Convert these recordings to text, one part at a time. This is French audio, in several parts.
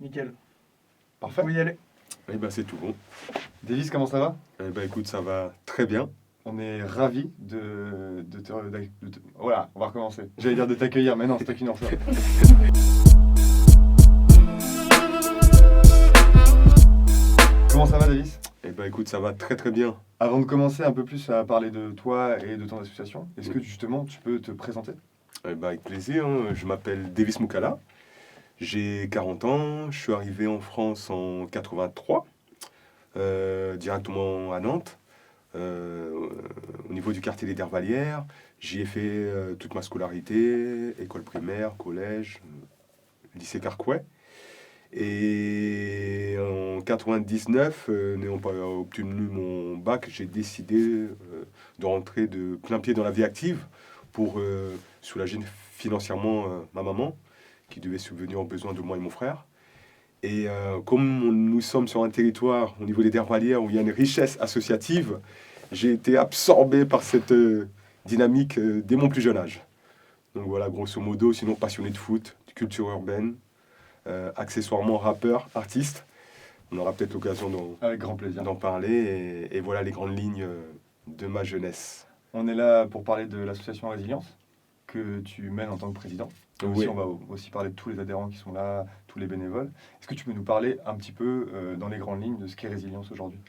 Nickel. Parfait. Faut y aller. Eh ben, c'est tout bon. Davis, comment ça va? Eh ben, écoute, ça va très bien. On est ravis Voilà, on va recommencer. J'allais dire de t'accueillir, mais non, c'est toi qui nous reçois. Comment ça va, Davis? Eh ben, écoute, ça va très très bien. Avant de commencer un peu plus à parler de toi et de ton association, est-ce que justement tu peux te présenter? Eh ben, avec plaisir, hein. Je m'appelle Davis Moukala. J'ai 40 ans. Je suis arrivé en France en 83, directement à Nantes, au niveau du quartier des Dervalières. J'y ai fait toute ma scolarité, école primaire, collège, lycée Carquois. Et en 99, n'ayant pas obtenu mon bac, j'ai décidé de rentrer de plein pied dans la vie active pour soulager financièrement ma maman, qui devait subvenir aux besoins de moi et mon frère. Et nous sommes sur un territoire au niveau des Dervalières où il y a une richesse associative, j'ai été absorbé par cette dynamique dès mon plus jeune âge. Donc voilà, grosso modo, sinon passionné de foot, de culture urbaine, accessoirement rappeur, artiste. On aura peut-être l'occasion Avec grand plaisir. d'en parler. Et voilà les grandes lignes de ma jeunesse. On est là pour parler de l'association Résilience que tu mènes en tant que président. Oui. On va aussi parler de tous les adhérents qui sont là, tous les bénévoles. Est-ce que tu peux nous parler un petit peu dans les grandes lignes de ce qu'est Résilience aujourd'hui?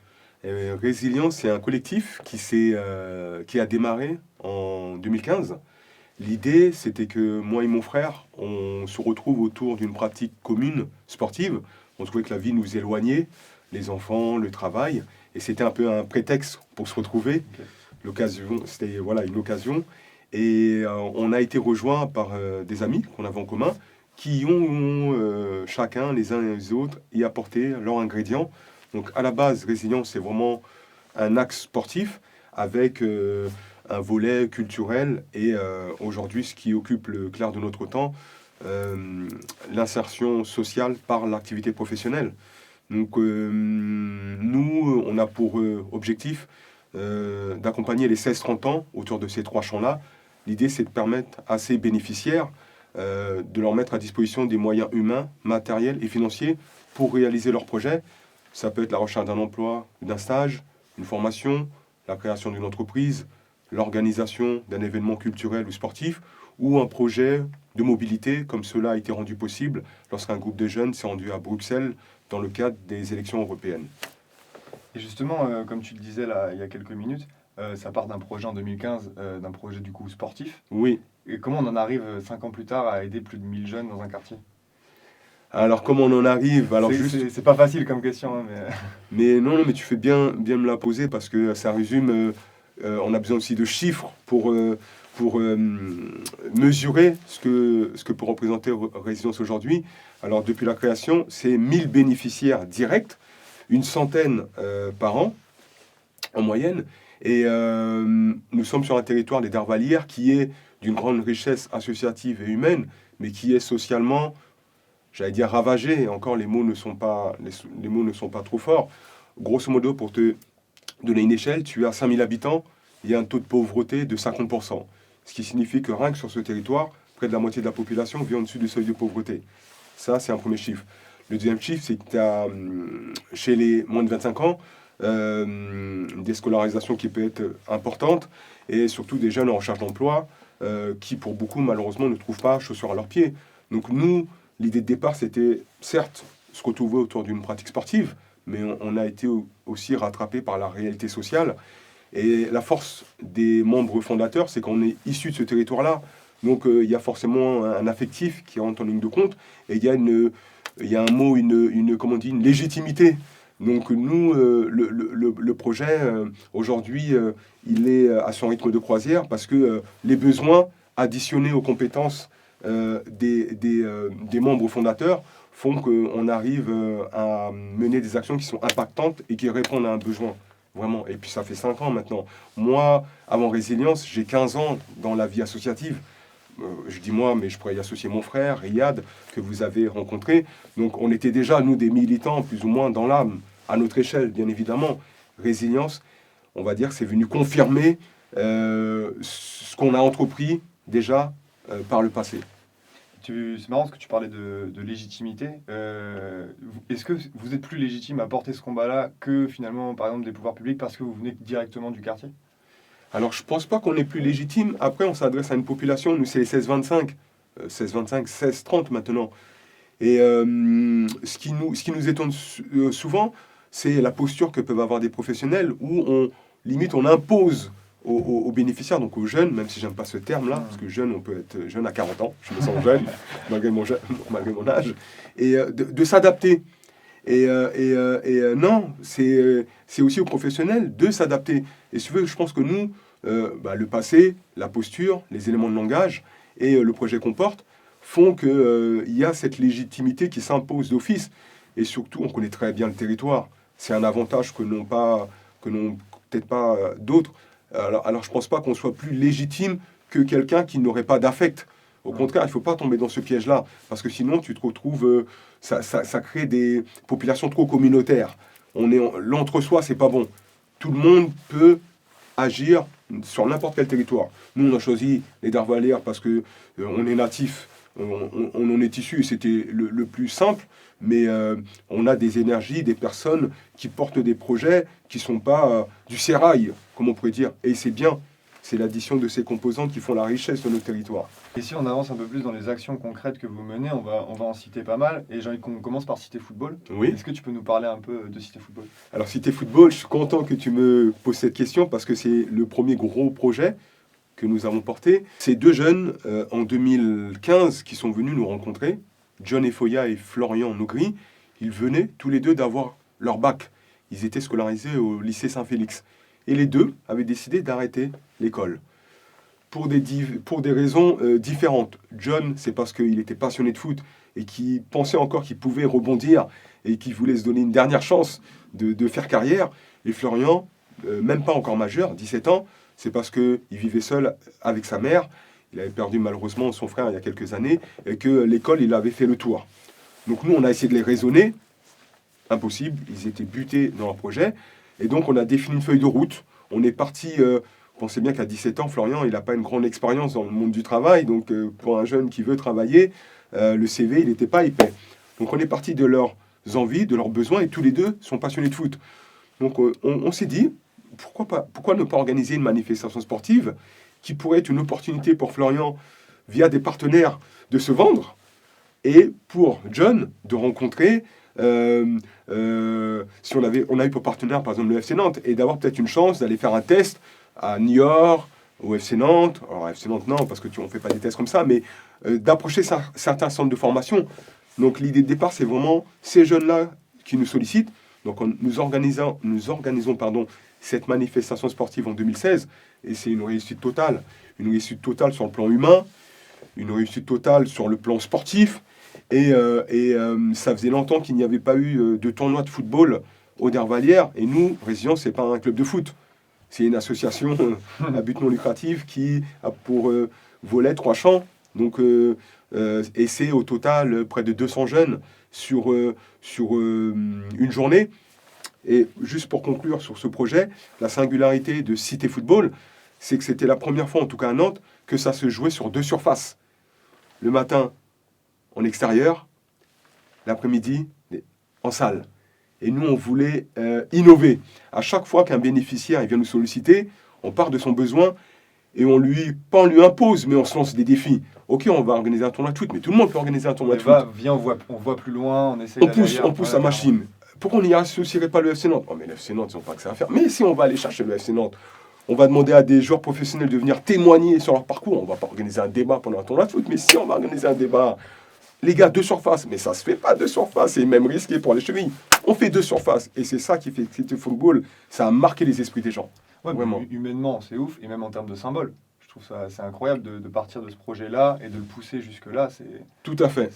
Résilience, c'est un collectif qui a démarré en 2015. L'idée, c'était que moi et mon frère, on se retrouve autour d'une pratique commune sportive. On trouvait que la vie nous éloignait, les enfants, le travail, et c'était un peu un prétexte pour se retrouver. Ok. L'occasion, c'était voilà une occasion. Et on a été rejoints par des amis qu'on avait en commun, qui ont chacun, les uns et les autres, y apporté leur ingrédient. Donc à la base, Résilience, c'est vraiment un axe sportif avec un volet culturel et aujourd'hui, ce qui occupe le clair de notre temps, l'insertion sociale par l'activité professionnelle. Donc nous, on a pour objectif d'accompagner les 16-30 ans autour de ces trois champs-là. L'idée, c'est de permettre à ces bénéficiaires de leur mettre à disposition des moyens humains, matériels et financiers pour réaliser leurs projets. Ça peut être la recherche d'un emploi, d'un stage, une formation, la création d'une entreprise, l'organisation d'un événement culturel ou sportif, ou un projet de mobilité, comme cela a été rendu possible lorsqu'un groupe de jeunes s'est rendu à Bruxelles dans le cadre des élections européennes. Et justement, comme tu le disais là, il y a quelques minutes, ça part d'un projet en 2015, d'un projet du coup sportif. Oui. Et comment on en arrive 5 ans plus tard à aider plus de 1000 jeunes dans un quartier? Alors comment on en arrive? Alors C'est pas facile comme question, hein, mais... Mais non, mais tu fais bien me la poser parce que ça résume. On a besoin aussi de chiffres pour mesurer ce que peut représenter Résilience aujourd'hui. Alors depuis la création, c'est 1000 bénéficiaires directs, une centaine par an en moyenne. Et nous sommes sur un territoire des Dervalières qui est d'une grande richesse associative et humaine, mais qui est socialement, j'allais dire, ravagé. Et encore, les mots ne sont pas trop forts. Grosso modo, pour te donner une échelle, tu as 5000 habitants, il y a un taux de pauvreté de 50%. Ce qui signifie que rien que sur ce territoire, près de la moitié de la population vit en dessus du seuil de pauvreté. Ça, c'est un premier chiffre. Le deuxième chiffre, c'est que tu as, chez les moins de 25 ans, une déscolarisation qui peut être importante, et surtout des jeunes en recherche d'emploi, qui, pour beaucoup, malheureusement, ne trouvent pas chaussures à leurs pieds. Donc nous, l'idée de départ, c'était, certes, se retrouver autour d'une pratique sportive, mais on a été aussi rattrapé par la réalité sociale. Et la force des membres fondateurs, c'est qu'on est issu de ce territoire-là. Donc il y a forcément un affectif qui rentre en ligne de compte, et il y a un mot, comment on dit, une légitimité. Donc nous, le projet, aujourd'hui, il est à son rythme de croisière parce que les besoins additionnés aux compétences des membres fondateurs font qu'on arrive à mener des actions qui sont impactantes et qui répondent à un besoin. Vraiment. Et puis ça fait 5 ans maintenant. Moi, avant Résilience, j'ai 15 ans dans la vie associative. Je dis moi, mais je pourrais y associer mon frère, Riyad, que vous avez rencontré. Donc on était déjà, nous, des militants, plus ou moins dans l'âme, à notre échelle, bien évidemment. Résilience, on va dire, c'est venu confirmer ce qu'on a entrepris déjà par le passé. C'est marrant parce que tu parlais de légitimité. Est-ce que vous êtes plus légitime à porter ce combat-là que finalement, par exemple, des pouvoirs publics parce que vous venez directement du quartier? Alors, je pense pas qu'on est plus légitime. Après, on s'adresse à une population, nous, c'est les 16-25, 16-25, 16-30 maintenant. Et ce qui nous étonne souvent, c'est la posture que peuvent avoir des professionnels où limite, on impose aux bénéficiaires, donc aux jeunes, même si j'aime pas ce terme-là, parce que jeune, on peut être jeune à 40 ans, je me sens jeune, malgré mon âge, et de s'adapter. Non, c'est aussi aux professionnels de s'adapter. Et si tu veux, je pense que nous, le passé, la posture, les éléments de langage et le projet qu'on porte font qu'il y a cette légitimité qui s'impose d'office. Et surtout, on connaît très bien le territoire. C'est un avantage que n'ont peut-être pas d'autres. Alors je ne pense pas qu'on soit plus légitime que quelqu'un qui n'aurait pas d'affect. Au contraire, il ne faut pas tomber dans ce piège-là, parce que sinon tu te retrouves, ça crée des populations trop communautaires. L'entre-soi, c'est pas bon. Tout le monde peut agir sur n'importe quel territoire. Nous, on a choisi les Darvalières parce que on est natif, on en est issu, et c'était le plus simple. Mais on a des énergies, des personnes qui portent des projets qui ne sont pas du sérail, comme on pourrait dire. Et c'est bien, c'est l'addition de ces composantes qui font la richesse de nos territoires. Et si on avance un peu plus dans les actions concrètes que vous menez, on va en citer pas mal. Et j'ai envie qu'on commence par Cité Football. Oui. Est-ce que tu peux nous parler un peu de Cité Football? Alors Cité Football, je suis content que tu me poses cette question parce que c'est le premier gros projet que nous avons porté. Ces deux jeunes, en 2015, qui sont venus nous rencontrer, John Efoya et Florian Nogri, ils venaient tous les deux d'avoir leur bac. Ils étaient scolarisés au lycée Saint-Félix. Et les deux avaient décidé d'arrêter l'école. Pour des raisons différentes. John, c'est parce qu'il était passionné de foot et qu'il pensait encore qu'il pouvait rebondir et qu'il voulait se donner une dernière chance de faire carrière. Et Florian, même pas encore majeur, 17 ans, c'est parce qu'il vivait seul avec sa mère. Il avait perdu malheureusement son frère il y a quelques années et que l'école, il avait fait le tour. Donc nous, on a essayé de les raisonner. Impossible, ils étaient butés dans leur projet. Et donc, on a défini une feuille de route. On est parti... pensez bien qu'à 17 ans, Florian, il n'a pas une grande expérience dans le monde du travail. Donc, pour un jeune qui veut travailler, le CV, il n'était pas épais. Donc, on est parti de leurs envies, de leurs besoins, et tous les deux sont passionnés de foot. Donc, on s'est dit, pourquoi ne pas organiser une manifestation sportive qui pourrait être une opportunité pour Florian, via des partenaires, de se vendre, et pour John, de rencontrer... si on a eu pour partenaire, par exemple, le FC Nantes, et d'avoir peut-être une chance d'aller faire un test à Niort, au FC Nantes. Alors, FC Nantes, non, parce que on ne fait pas des tests comme ça, mais d'approcher certains centres de formation. Donc, l'idée de départ, c'est vraiment ces jeunes-là qui nous sollicitent. Donc, nous organisons cette manifestation sportive en 2016, et c'est une réussite totale. Une réussite totale sur le plan humain, une réussite totale sur le plan sportif, et ça faisait longtemps qu'il n'y avait pas eu de tournoi de football aux Dervalières, et nous, Résilience, c'est pas un club de foot. C'est une association à but non lucratif qui a pour volet 3 champs. Donc, et c'est au total près de 200 jeunes sur une journée. Et juste pour conclure sur ce projet, la singularité de Cité Football, c'est que c'était la première fois, en tout cas à Nantes, que ça se jouait sur 2 surfaces. Le matin, en extérieur, l'après-midi, en salle. Et nous, on voulait innover. À chaque fois qu'un bénéficiaire il vient nous solliciter, on part de son besoin et on lui impose, mais on se lance des défis. Ok, on va organiser un tournoi de foot, mais tout le monde peut organiser un tournoi de foot. Viens, on voit plus loin, on essaie on pousse la machine. Pourquoi on n'y associerait pas le FC Nantes? Oh, mais le FC Nantes, ils n'ont pas que ça à faire. Mais si on va aller chercher le FC Nantes, on va demander à des joueurs professionnels de venir témoigner sur leur parcours. On ne va pas organiser un débat pendant un tournoi de foot, mais si on va organiser un débat... Les gars, 2 surfaces, mais ça se fait pas 2 surfaces, c'est même risqué pour les chevilles. On fait 2 surfaces, et c'est ça qui fait que Cité Football, ça a marqué les esprits des gens. Ouais, vraiment. Humainement, c'est ouf, et même en termes de symbole. Je trouve ça c'est incroyable de partir de ce projet-là et de le pousser jusque-là. Tout à fait.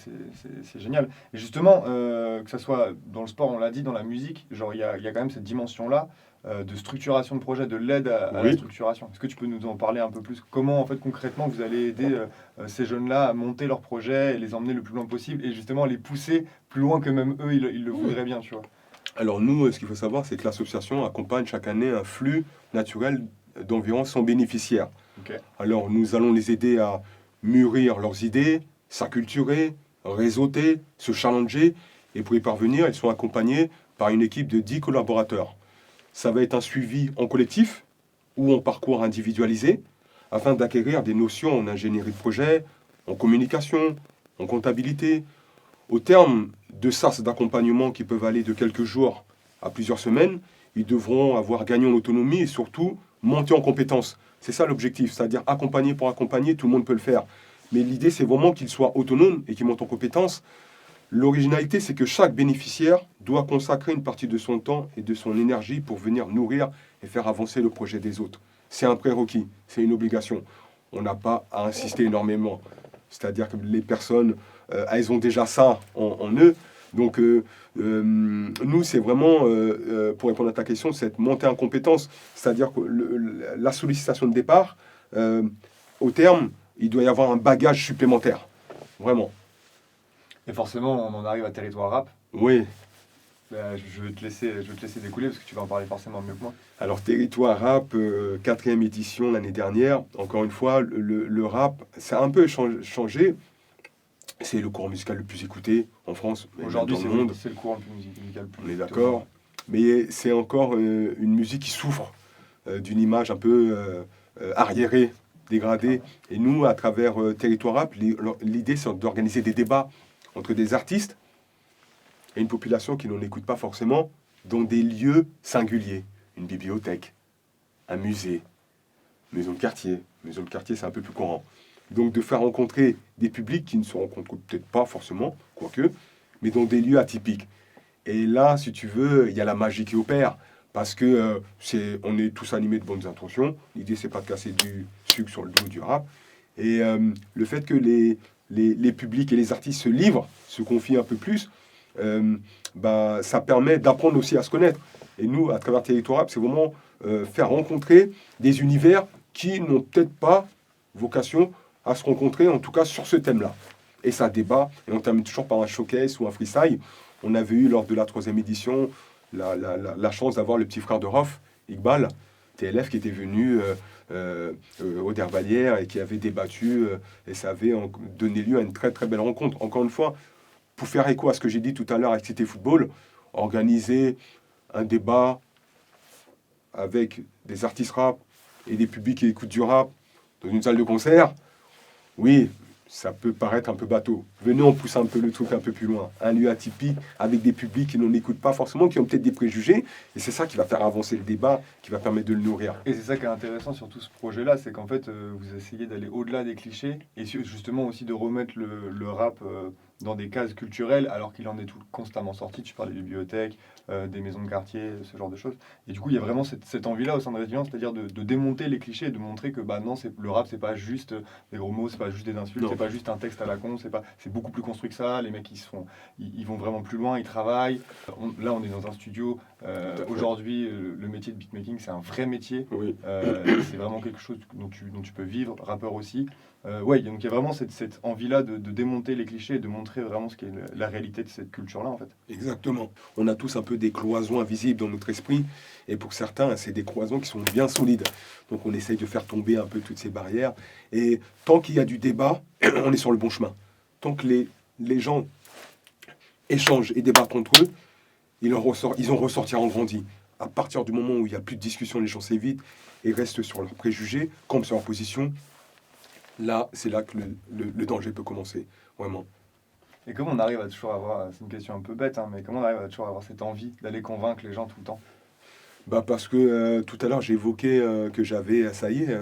C'est génial. Et justement, que ce soit dans le sport, on l'a dit, dans la musique, genre il y a quand même cette dimension-là de structuration de projet, de l'aide à la structuration. Est-ce que tu peux nous en parler un peu plus? Comment, en fait, concrètement, vous allez aider ces jeunes-là à monter leur projet et les emmener le plus loin possible et justement les pousser plus loin que même eux, ils le voudraient bien, tu vois? Alors nous, ce qu'il faut savoir, c'est que l'association accompagne chaque année un flux naturel d'environ 100 bénéficiaires. Okay. Alors nous allons les aider à mûrir leurs idées, s'acculturer, réseauter, se challenger. Et pour y parvenir, ils sont accompagnés par une équipe de 10 collaborateurs. Ça va être un suivi en collectif ou en parcours individualisé afin d'acquérir des notions en ingénierie de projet, en communication, en comptabilité. Au terme de sas d'accompagnement qui peuvent aller de quelques jours à plusieurs semaines, ils devront avoir gagné en autonomie et surtout monter en compétences. C'est ça l'objectif, c'est-à-dire accompagner pour accompagner, tout le monde peut le faire. Mais l'idée, c'est vraiment qu'ils soient autonomes et qu'ils montent en compétences. L'originalité, c'est que chaque bénéficiaire doit consacrer une partie de son temps et de son énergie pour venir nourrir et faire avancer le projet des autres. C'est un prérequis, c'est une obligation. On n'a pas à insister énormément. C'est-à-dire que les personnes, elles ont déjà ça en eux. Donc, nous, c'est vraiment, pour répondre à ta question, cette montée en compétence. C'est-à-dire que la sollicitation de départ, au terme, il doit y avoir un bagage supplémentaire. Vraiment. Et forcément, on en arrive à Territoire Rap. Oui. Je vais te laisser découler parce que tu vas en parler forcément mieux que moi. Alors, Territoire Rap, 4e édition l'année dernière. Encore une fois, le rap, ça a un peu changé. C'est le courant musical le plus écouté en France. Aujourd'hui, c'est le courant musical le plus écouté. On est d'accord. Mais c'est encore une musique qui souffre d'une image un peu arriérée, dégradée. Et nous, à travers Territoire Rap, l'idée, c'est d'organiser des débats entre des artistes et une population qui n'en écoute pas forcément, dans des lieux singuliers. Une bibliothèque, un musée, maison de quartier. Maison de quartier, c'est un peu plus courant. Donc de faire rencontrer des publics qui ne se rencontrent peut-être pas forcément, quoique, mais dans des lieux atypiques. Et là, si tu veux, il y a la magie qui opère, parce que on est tous animés de bonnes intentions. L'idée, c'est pas de casser du sucre sur le dos du rap. Et le fait que les publics et les artistes se livrent, se confient un peu plus, ça permet d'apprendre aussi à se connaître. Et nous, à travers Territoire Rap, c'est vraiment faire rencontrer des univers qui n'ont peut-être pas vocation à se rencontrer, en tout cas sur ce thème-là. Et ça débat, et on termine toujours par un showcase ou un freestyle. On avait eu, lors de la 3e édition, la chance d'avoir le petit frère de Rof, Iqbal, TLF, qui était venu au Derbalière et qui avait débattu, et ça avait donné lieu à une très très belle rencontre. Encore une fois, pour faire écho à ce que j'ai dit tout à l'heure avec Cité Football, organiser un débat avec des artistes rap et des publics qui écoutent du rap dans une salle de concert, oui, ça peut paraître un peu bateau. Venez, on pousse un peu le truc un peu plus loin. Un lieu atypique avec des publics qui n'en écoutent pas forcément, qui ont peut-être des préjugés. Et c'est ça qui va faire avancer le débat, qui va permettre de le nourrir. Et c'est ça qui est intéressant sur tout ce projet-là, c'est qu'en fait, vous essayez d'aller au-delà des clichés et justement aussi de remettre le rap dans des cases culturelles, alors qu'il en est tout constamment sorti. Tu parlais des bibliothèques, des maisons de quartier, ce genre de choses. Et du coup, il y a vraiment cette envie-là au sein de Résilience, c'est-à-dire de démonter les clichés et de montrer que non, le rap, c'est pas juste des gros mots, c'est pas juste des insultes, c'est pas juste un texte à la con, c'est beaucoup plus construit que ça. Les mecs, ils vont vraiment plus loin, ils travaillent. Là, on est dans un studio. Aujourd'hui, le métier de beatmaking, c'est un vrai métier. Oui. C'est vraiment quelque chose dont tu peux vivre, rappeur aussi. Donc il y a vraiment cette envie-là de démonter les clichés et de montrer vraiment ce qu'est la réalité de cette culture-là, en fait. Exactement. On a tous un peu des cloisons invisibles dans notre esprit, et pour certains, c'est des cloisons qui sont bien solides. Donc on essaye de faire tomber un peu toutes ces barrières, et tant qu'il y a du débat, on est sur le bon chemin. Tant que les gens échangent et débattent entre eux, ils en ressortiront grandis. À partir du moment où il n'y a plus de discussion, les gens s'évitent et restent sur leurs préjugés, comme sur leur position. Là, c'est là que le danger peut commencer, vraiment. Et comment on arrive à toujours avoir, c'est une question un peu bête, mais comment on arrive à toujours avoir cette envie d'aller convaincre les gens tout le temps ? Parce que tout à l'heure, j'ai évoqué que j'avais, ça y est,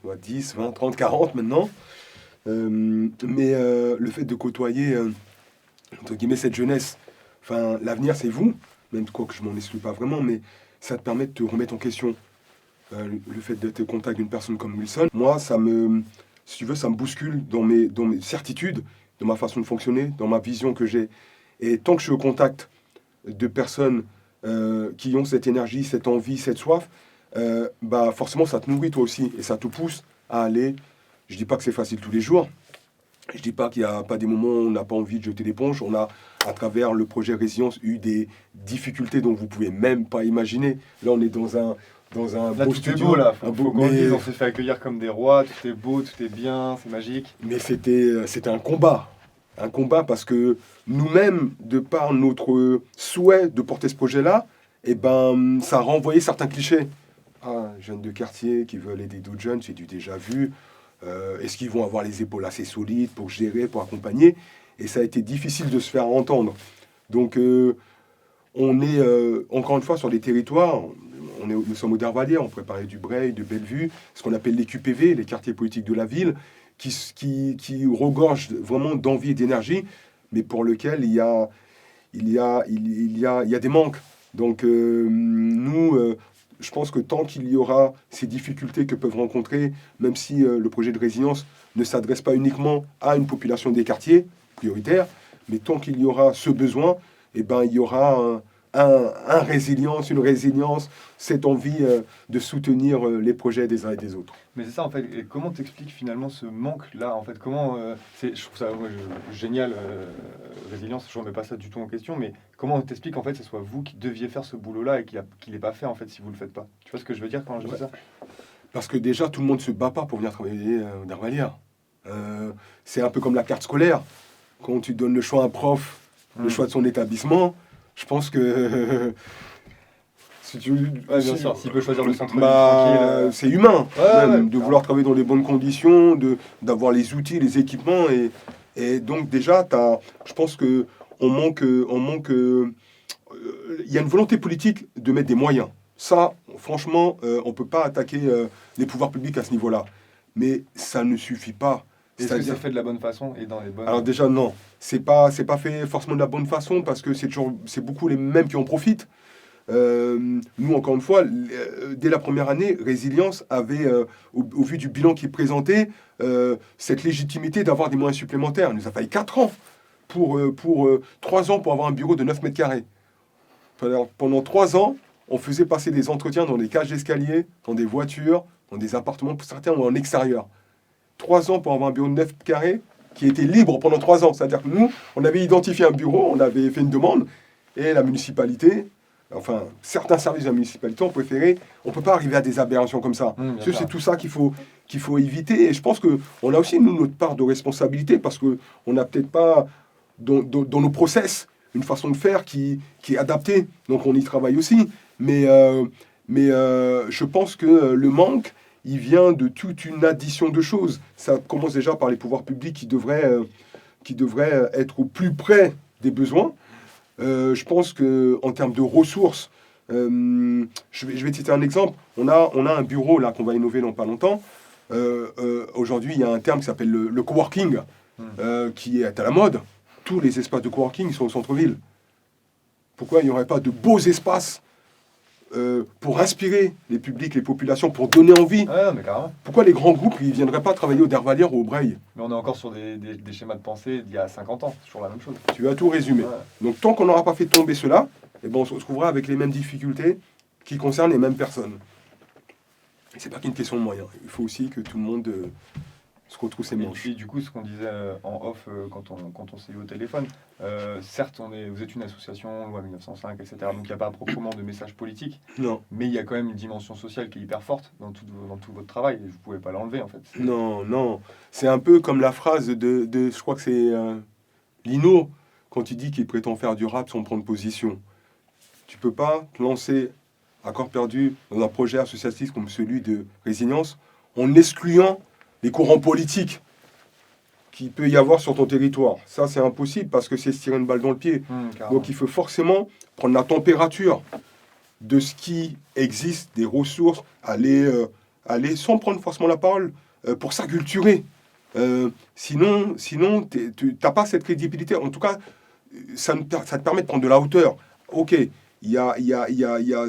10, 20, 30, 40 maintenant. Mais le fait de côtoyer, entre guillemets, cette jeunesse, l'avenir, c'est vous, même quoi que je m'en exclue pas vraiment, mais ça te permet de te remettre en question. Le fait d'être en contact d'une personne comme Wilson, moi, si tu veux, ça me bouscule dans mes certitudes, dans ma façon de fonctionner, dans ma vision que j'ai. Et tant que je suis au contact de personnes qui ont cette énergie, cette envie, cette soif, forcément, ça te nourrit toi aussi. Et ça te pousse à aller. Je dis pas que c'est facile tous les jours. Je dis pas qu'il n'y a pas des moments où on n'a pas envie de jeter l'éponge. On a, à travers le projet Résilience, eu des difficultés dont vous pouvez même pas imaginer. Là, on est dans dans un Là, beau tout studio. est beau, là. un Faut beau- qu'on le mais dise, on s'est fait accueillir comme des rois, tout est beau, tout est bien, c'est magique. mais c'était un combat. Un combat parce que nous-mêmes, de par notre souhait de porter ce projet-là, eh ben, ça a renvoyé certains clichés. Ah, jeunes de quartier qui veulent aider d'autres jeunes, c'est du déjà vu. Est-ce qu'ils vont avoir les épaules assez solides pour gérer, pour accompagner? Et ça a été difficile de se faire entendre. Donc, on est encore une fois sur des territoires. Nous sommes au Dervalier, on préparait du Breil, de Bellevue, ce qu'on appelle les QPV, les quartiers politiques de la ville, qui regorgent vraiment d'envie et d'énergie, mais pour lequel il y a des manques. Donc, je pense que tant qu'il y aura ces difficultés que peuvent rencontrer, même si le projet de résilience ne s'adresse pas uniquement à une population des quartiers prioritaires, mais tant qu'il y aura ce besoin, eh ben, il y aura une résilience, cette envie de soutenir les projets des uns et des autres. Mais c'est ça en fait, et comment t'expliques finalement ce manque-là en fait, comment, je trouve ça génial, résilience, je ne remets pas ça du tout en question, mais comment t'expliques en fait que ce soit vous qui deviez faire ce boulot-là et qu'il n'est pas fait en fait si vous le faites pas? Tu vois ce que je veux dire quand je dis ça? Parce que déjà, tout le monde ne se bat pas pour venir travailler au Dervalière. C'est un peu comme la carte scolaire. Quand tu donnes le choix à un prof, le choix de son établissement, je pense que si tu, Ouais, bien sûr, s'il peut choisir le centre bah, c'est humain même, de clairement. vouloir travailler dans les bonnes conditions, d'avoir les outils, les équipements. Et donc déjà, je pense que il y a une volonté politique de mettre des moyens. Ça, franchement, on ne peut pas attaquer les pouvoirs publics à ce niveau-là. Mais ça ne suffit pas. Est-ce que C'est-à-dire- c'est fait de la bonne façon et dans les bonnes... Alors déjà, non. C'est pas fait forcément de la bonne façon parce que c'est beaucoup les mêmes qui en profitent. Nous, encore une fois, dès la première année, Résilience avait, au vu du bilan qui est présenté, cette légitimité d'avoir des moyens supplémentaires. Il nous a fallu 4 ans pour 3 ans pour avoir un bureau de 9 mètres carrés. Pendant 3 ans, on faisait passer des entretiens dans des cages d'escalier, dans des voitures, dans des appartements, pour certains ou en extérieur. 3 ans pour avoir un bureau de 9 mètres carrés qui était libre pendant 3 ans. C'est-à-dire que nous, on avait identifié un bureau, on avait fait une demande, et la municipalité, enfin, certains services de la municipalité ont préféré, on ne peut pas arriver à des aberrations comme ça. Bien Parce que sûr. c'est tout ça qu'il faut éviter. Et je pense qu'on a aussi, nous, notre part de responsabilité, parce qu'on n'a peut-être pas, dans nos process, une façon de faire qui est adaptée. Donc on y travaille aussi. Mais je pense que le manque, il vient de toute une addition de choses. Ça commence déjà par les pouvoirs publics qui devraient être au plus près des besoins. Je pense qu'en termes de ressources, je vais te citer un exemple. On a un bureau là qu'on va innover dans pas longtemps. Aujourd'hui, il y a un terme qui s'appelle le coworking, qui est à la mode. Tous les espaces de coworking sont au centre-ville. Pourquoi il n'y aurait pas de beaux espaces pour inspirer les publics, les populations, pour donner envie? Ouais, mais carrément. Pourquoi les grands groupes ne viendraient pas travailler au Dervalière ou au Breil? Mais on est encore sur des schémas de pensée d'il y a 50 ans, c'est toujours la même chose. Tu as tout résumé. Ouais. Donc tant qu'on n'aura pas fait tomber cela, eh ben, on se retrouvera avec les mêmes difficultés qui concernent les mêmes personnes. C'est pas qu'une question de moyens. Il faut aussi que tout le monde se retrouve ses Et manches. puis du coup, ce qu'on disait en off quand on s'est eu au téléphone, certes, vous êtes une association, loi 1905, etc. Donc il n'y a pas proprement de message politique, Non, mais il y a quand même une dimension sociale qui est hyper forte dans tout votre travail, et vous ne pouvez pas l'enlever en fait. non. C'est un peu comme la phrase je crois que c'est Lino, quand il dit qu'il prétend faire du rap sans prendre position. Tu peux pas te lancer à corps perdu dans un projet associatif comme celui de Résilience en excluant les courants politiques qu'il peut y avoir sur ton territoire. Ça, c'est impossible parce que c'est se tirer une balle dans le pied. Donc il faut forcément prendre la température de ce qui existe, des ressources, aller sans prendre forcément la parole pour s'acculturer. Sinon tu n'as pas cette crédibilité. En tout cas, ça te permet de prendre de la hauteur. Ok, il y a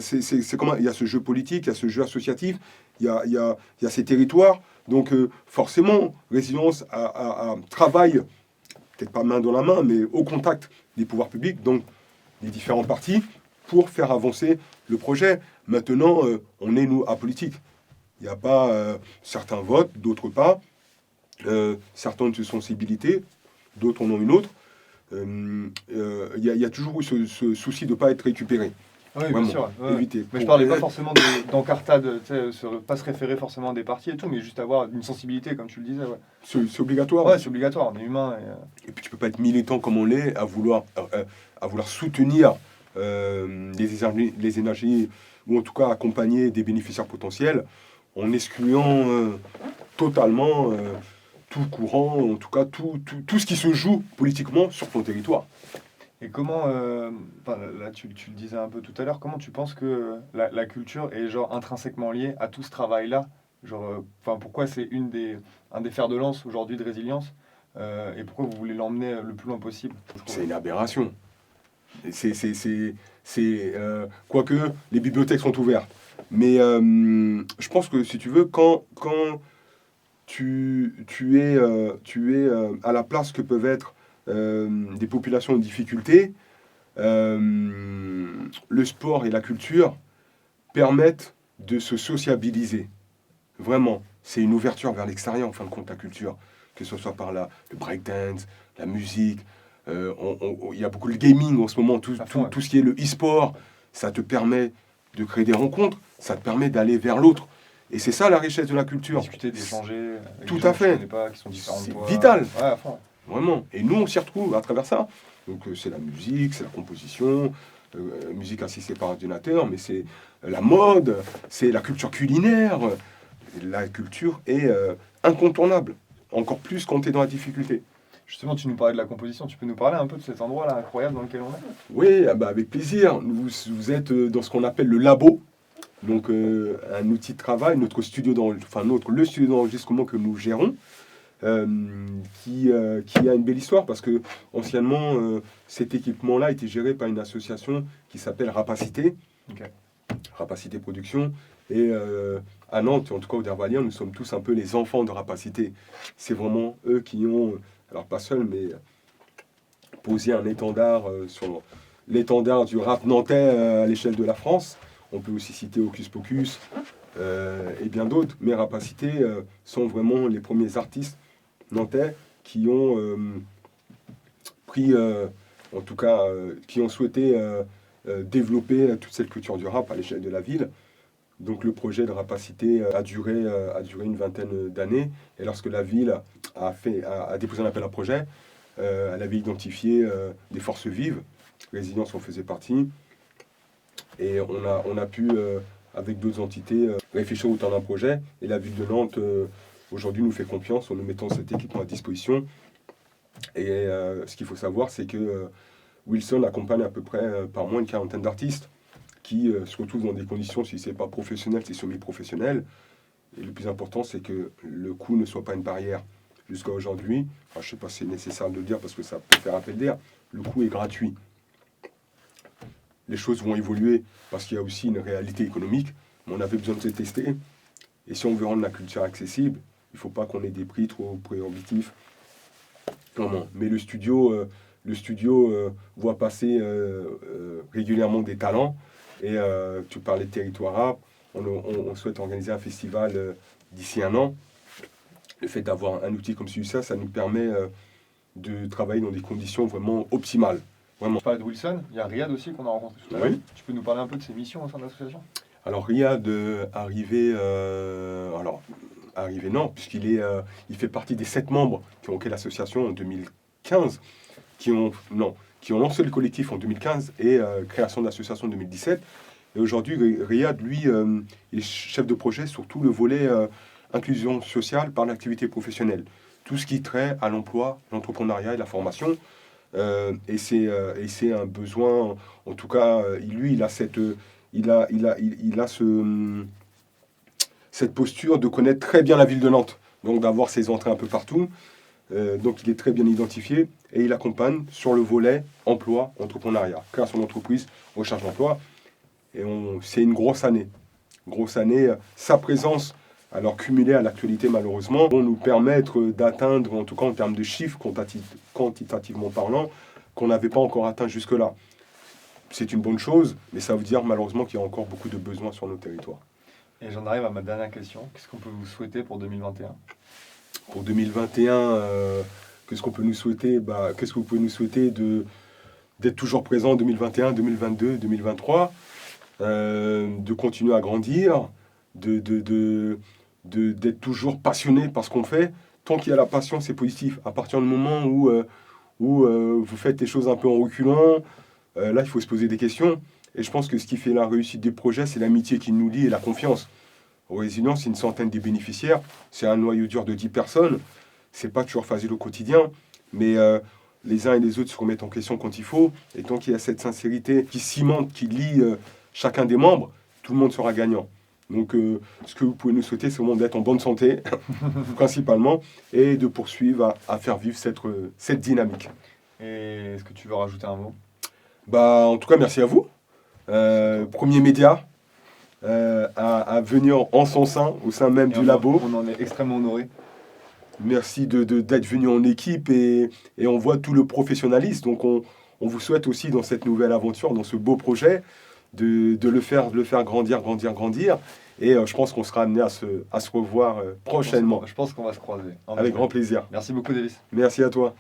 ce jeu politique, il y a ce jeu associatif, il y a ces territoires. Donc forcément, Résilience travaille, peut-être pas main dans la main, mais au contact des pouvoirs publics, donc des différents partis, pour faire avancer le projet. Maintenant, on est, nous, apolitique. Il n'y a pas certains votes, d'autres pas. Certains ont une sensibilité, d'autres en ont une autre. Il y a toujours eu ce souci de ne pas être récupéré. Oui, bien Vraiment, sûr. Ouais. éviter. Mais je parlais pas forcément d'encartade, pas se référer forcément à des partis et tout, mais juste avoir une sensibilité, comme tu le disais. Ouais, C'est obligatoire. ouais, c'est obligatoire, on est humain. Et puis tu peux pas être militant comme on l'est à vouloir soutenir les énergies, ou en tout cas accompagner des bénéficiaires potentiels, en excluant totalement tout courant, en tout cas tout ce qui se joue politiquement sur ton territoire. Et comment, là tu le disais un peu tout à l'heure, comment tu penses que la culture est genre intrinsèquement liée à tout ce travail-là? Genre, pourquoi c'est un des fers de lance aujourd'hui de résilience? Et pourquoi vous voulez l'emmener le plus loin possible? C'est une aberration. Quoique les bibliothèques sont ouvertes. Mais je pense que si tu veux, quand tu es à la place que peuvent être des populations en difficulté, le sport et la culture permettent de se sociabiliser. Vraiment, c'est une ouverture vers l'extérieur en fin de compte, la culture. Que ce soit par le breakdance, la musique, il y a beaucoup de gaming en ce moment, tout ce qui est le e-sport, ça te permet de créer des rencontres, ça te permet d'aller vers l'autre. Et c'est ça la richesse de la culture. Discuter, d'échanger, avec tout des gens à fait. Que tu connais pas, qui sont différents de toi. C'est vital. Ouais, à fond. Vraiment. Et nous, on s'y retrouve à travers ça. Donc c'est la musique, c'est la composition, musique assistée par ordinateur, mais c'est la mode, c'est la culture culinaire. La culture est incontournable, encore plus quand tu es dans la difficulté. Justement, tu nous parlais de la composition, tu peux nous parler un peu de cet endroit-là incroyable dans lequel on est? Oui, avec plaisir. Vous êtes dans ce qu'on appelle le labo, donc un outil de travail, le studio d'enregistrement que nous gérons, qui a une belle histoire parce que anciennement, cet équipement-là était géré par une association qui s'appelle Rapacité, Rapacité Production, et à Nantes, en tout cas au Dervalien, nous sommes tous un peu les enfants de Rapacité. C'est vraiment eux qui ont, alors pas seuls, mais posé un étendard sur l'étendard du rap nantais à l'échelle de la France. On peut aussi citer Hocus Pocus et bien d'autres, mais Rapacité sont vraiment les premiers artistes nantais qui ont pris, en tout cas, qui ont souhaité développer toute cette culture du rap à l'échelle de la ville. Donc le projet de Rapacité a duré une vingtaine d'années. Et lorsque la ville a déposé un appel à projet, elle avait identifié des forces vives. Résilience en faisait partie. Et on a pu, avec d'autres entités, réfléchir autour d'un projet. Et la ville de Nantes, aujourd'hui, nous fait confiance en nous mettant cet équipement à disposition. Et ce qu'il faut savoir, c'est que Wilson accompagne à peu près par mois une quarantaine d'artistes qui se retrouvent dans des conditions, si ce n'est pas professionnel, c'est semi-professionnel. Et le plus important, c'est que le coût ne soit pas une barrière. Jusqu'à aujourd'hui, je ne sais pas si c'est nécessaire de le dire parce que ça peut faire appel d'air, le coût est gratuit. Les choses vont évoluer parce qu'il y a aussi une réalité économique, mais on avait besoin de se tester. Et si on veut rendre la culture accessible, il ne faut pas qu'on ait des prix trop prohibitifs. Mais le studio voit passer régulièrement des talents. Et tu parlais de territoire rap, on souhaite organiser un festival d'ici un an. Le fait d'avoir un outil comme celui-ci, ça nous permet de travailler dans des conditions vraiment optimales. Vraiment. Tu parlais de Wilson, il y a Riyad aussi qu'on a rencontré tout à l'heure. Oui. Tu peux nous parler un peu de ses missions au sein de l'association? Alors Riyad, arrivé non, puisqu'il fait partie des 7 membres qui ont créé l'association en 2015, qui ont lancé le collectif en 2015 et création de l'association en 2017. Et aujourd'hui, Riyad, lui, il est chef de projet sur tout le volet inclusion sociale par l'activité professionnelle. Tout ce qui trait à l'emploi, l'entrepreneuriat et la formation. Et c'est un besoin, en tout cas, lui, il a cette posture de connaître très bien la ville de Nantes, donc d'avoir ses entrées un peu partout. Donc il est très bien identifié et il accompagne sur le volet emploi, entrepreneuriat, création d'entreprise, recherche d'emploi. Et c'est une grosse année. Sa présence, alors cumulée à l'actualité malheureusement, vont nous permettre d'atteindre, en tout cas en termes de chiffres quantitativement parlant, qu'on n'avait pas encore atteint jusque-là. C'est une bonne chose, mais ça veut dire malheureusement qu'il y a encore beaucoup de besoins sur nos territoires. Et j'en arrive à ma dernière question. Qu'est-ce qu'on peut vous souhaiter pour 2021 ? Pour 2021, qu'est-ce qu'on peut nous souhaiter ? Qu'est-ce que vous pouvez nous souhaiter d'être toujours présent en 2021, 2022, 2023 ? de continuer à grandir, d'être toujours passionné par ce qu'on fait. Tant qu'il y a la passion, c'est positif. À partir du moment où vous faites les choses un peu en reculant, là, il faut se poser des questions. Et je pense que ce qui fait la réussite des projets, c'est l'amitié qui nous lie et la confiance. Au Résilience, c'est une centaine de bénéficiaires. C'est un noyau dur de 10 personnes. C'est pas toujours facile au quotidien, mais les uns et les autres se remettent en question quand il faut. Et tant qu'il y a cette sincérité qui cimente, qui lie chacun des membres, tout le monde sera gagnant. Donc, ce que vous pouvez nous souhaiter, c'est vraiment d'être en bonne santé, principalement, et de poursuivre à faire vivre cette dynamique. Et est-ce que tu veux rajouter un mot? Bah, en tout cas, merci à vous. Premier média à venir en son sein, au sein même du labo. On en est extrêmement honoré. Merci d'être venu en équipe et on voit tout le professionnalisme. Donc, on vous souhaite aussi dans cette nouvelle aventure, dans ce beau projet, de le faire grandir. Et je pense qu'on sera amené à se revoir prochainement. Je pense qu'on va se croiser. Avec grand plaisir. Merci beaucoup, Davis. Merci à toi.